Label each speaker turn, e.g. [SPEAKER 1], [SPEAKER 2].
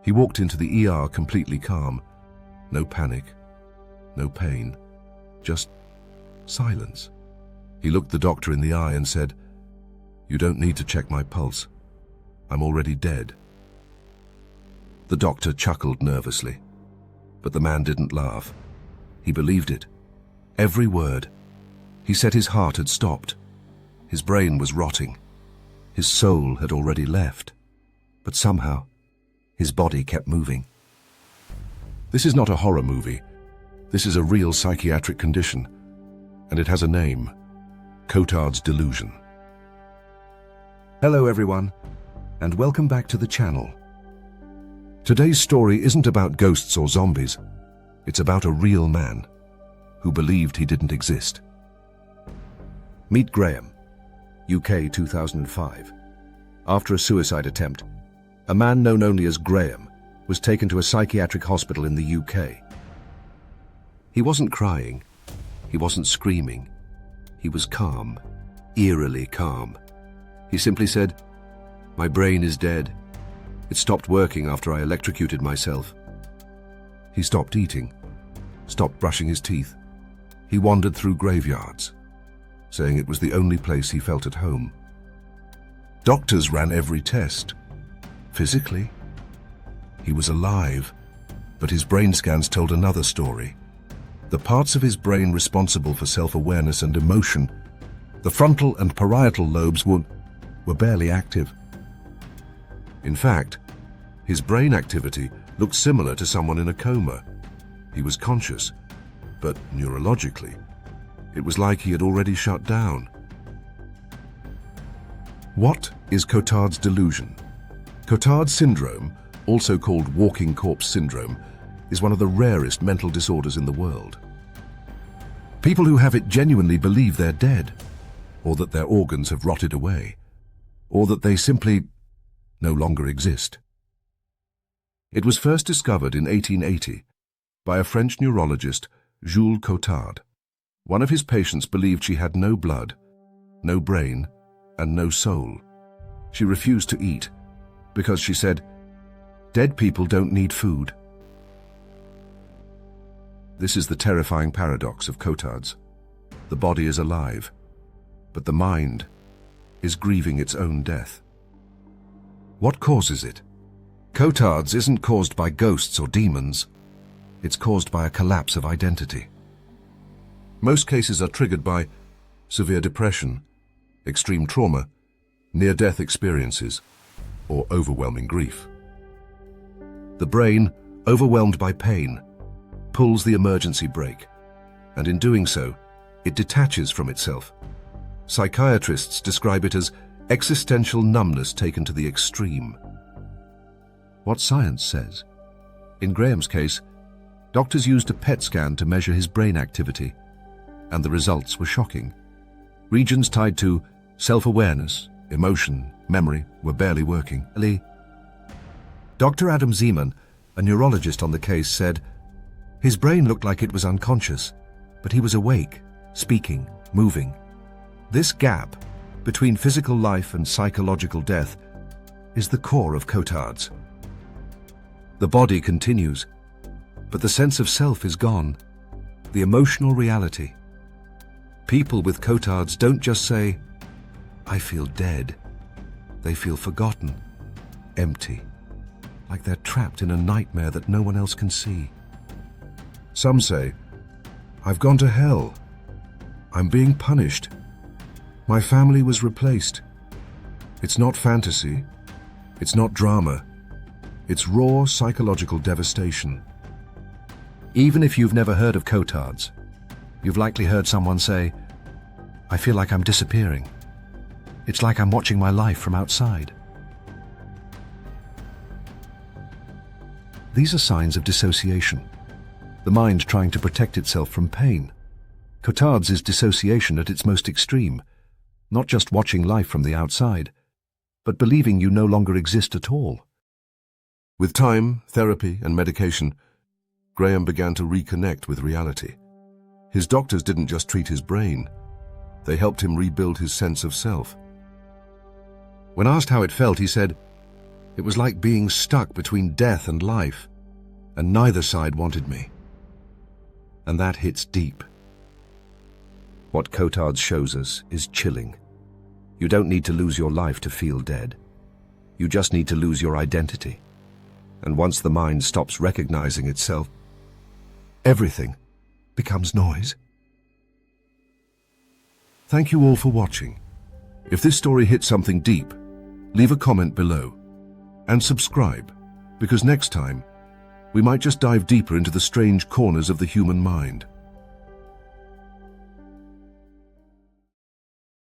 [SPEAKER 1] He walked into the ER completely calm. No panic, no pain, just silence. He looked the doctor in the eye and said, "You don't need to check my pulse. I'm already dead." The doctor chuckled nervously, but the man didn't laugh. He believed it. Every word. He said his heart had stopped. His brain was rotting. His soul had already left. But somehow, his body kept moving. This is not a horror movie. This is a real psychiatric condition, and it has a name: Cotard's Delusion. Hello everyone, and welcome back to the channel. Today's story isn't about ghosts or zombies. It's about a real man who believed he didn't exist. Meet Graham, UK 2005. After a suicide attempt, a man known only as Graham was taken to a psychiatric hospital in the UK. He wasn't crying. He wasn't screaming. He was calm, eerily calm. He simply said, "My brain is dead. It stopped working after I electrocuted myself." He stopped eating, stopped brushing his teeth. He wandered through graveyards, saying it was the only place he felt at home. Doctors ran every test. Physically, he was alive, but his brain scans told another story. The parts of his brain responsible for self-awareness and emotion, the frontal and parietal lobes, were barely active. In fact, his brain activity looked similar to someone in a coma. He was conscious, but neurologically, it was like he had already shut down. What is Cotard's delusion? Cotard syndrome, also called walking corpse syndrome, is one of the rarest mental disorders in the world. People who have it genuinely believe they're dead, or that their organs have rotted away, or that they simply no longer exist. It was first discovered in 1880 by a French neurologist, Jules Cotard. One of his patients believed she had no blood, no brain, and no soul. She refused to eat because she said, "Dead people don't need food." This is the terrifying paradox of Cotard's. The body is alive, but the mind is grieving its own death. What causes it? Cotard's isn't caused by ghosts or demons. It's caused by a collapse of identity. Most cases are triggered by severe depression, extreme trauma, near-death experiences, or overwhelming grief. The brain, overwhelmed by pain, pulls the emergency brake, and in doing so, it detaches from itself. Psychiatrists describe it as existential numbness taken to the extreme. What science says? In Graham's case, doctors used a PET scan to measure his brain activity, and the results were shocking. Regions tied to self-awareness, emotion, memory were barely working. Dr. Adam Zeman, a neurologist on the case, said, "His brain looked like it was unconscious, but he was awake, speaking, moving." This gap between physical life and psychological death is the core of Cotard's. The body continues, but the sense of self is gone, the emotional reality. People with Cotard's don't just say, "I feel dead." They feel forgotten, empty, like they're trapped in a nightmare that no one else can see. Some say, "I've gone to hell. I'm being punished. My family was replaced." It's not fantasy. It's not drama. It's raw psychological devastation. Even if you've never heard of Cotard's, you've likely heard someone say, "I feel like I'm disappearing. It's like I'm watching my life from outside." These are signs of dissociation, the mind trying to protect itself from pain. Cotard's is dissociation at its most extreme, not just watching life from the outside, but believing you no longer exist at all. With time, therapy, and medication, Graham began to reconnect with reality. His doctors didn't just treat his brain, they helped him rebuild his sense of self. When asked how it felt, he said, It was like being stuck between death and life, and neither side wanted me. And that hits deep. What Cotard shows us is chilling. You don't need to lose your life to feel dead. You just need to lose your identity. And once the mind stops recognizing itself, everything becomes noise. Thank you all for watching. If this story hit something deep, leave a comment below and subscribe, because next time we might just dive deeper into the strange corners of the human mind.